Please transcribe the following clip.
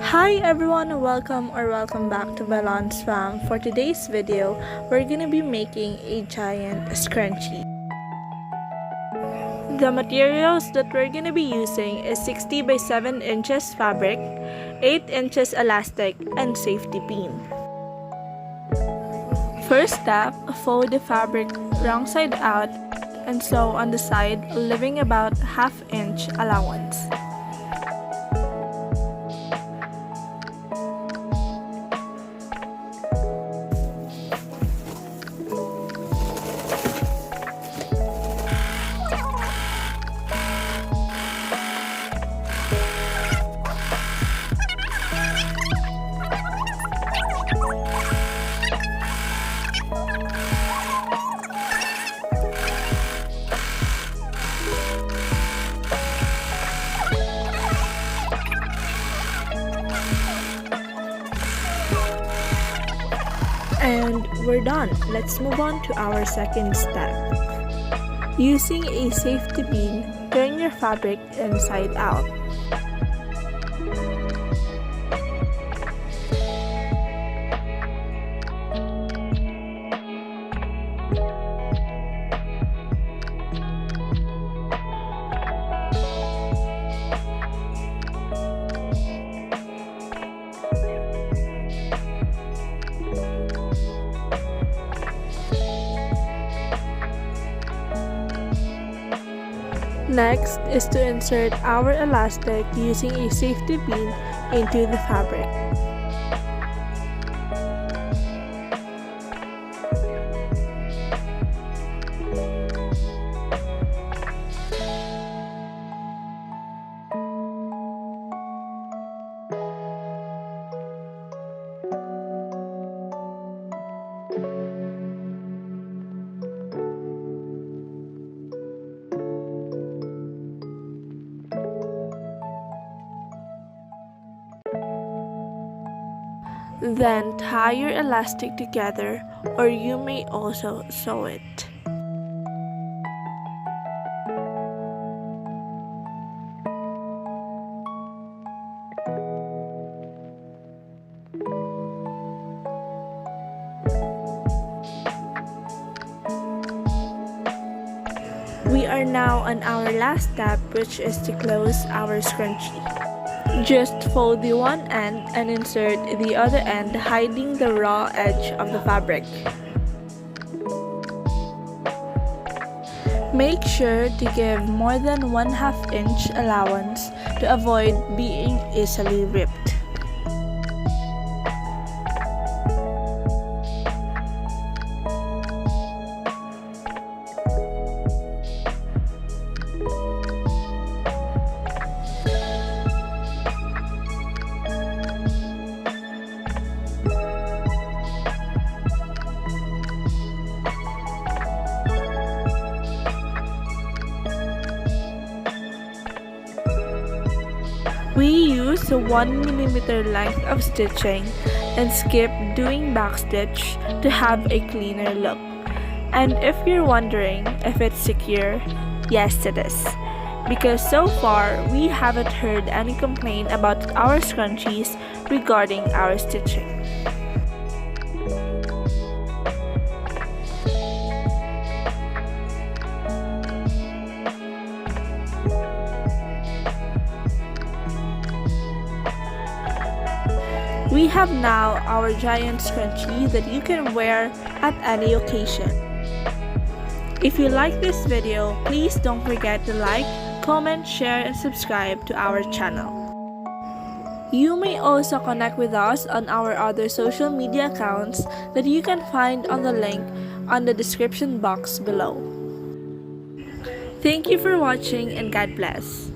Hi everyone, welcome back to Balance Fam. For today's video, we're gonna be making a giant scrunchie. The materials that we're gonna be using is 60 by 7 inches fabric, 8 inches elastic, and safety pin. First step, fold the fabric wrong side out and sew on the side, leaving about half-inch allowance. And we're done. Let's move on to our second step. Using a safety pin, turn your fabric inside out. Next is to insert our elastic using a safety pin into the fabric. Then tie your elastic together, or you may also sew it. We are now on our last step, which is to close our scrunchie. Just fold the one end and insert the other end, hiding the raw edge of the fabric. Make sure to give more than 1/2 inch allowance to avoid being easily ripped. We use a 1mm length of stitching and skip doing backstitch to have a cleaner look. And if you're wondering if it's secure, yes it is. Because so far, we haven't heard any complaint about our scrunchies regarding our stitching. We have now our giant scrunchie that you can wear at any occasion. If you like this video, please don't forget to like, comment, share, and subscribe to our channel. You may also connect with us on our other social media accounts that you can find on the link on the description box below. Thank you for watching and God bless.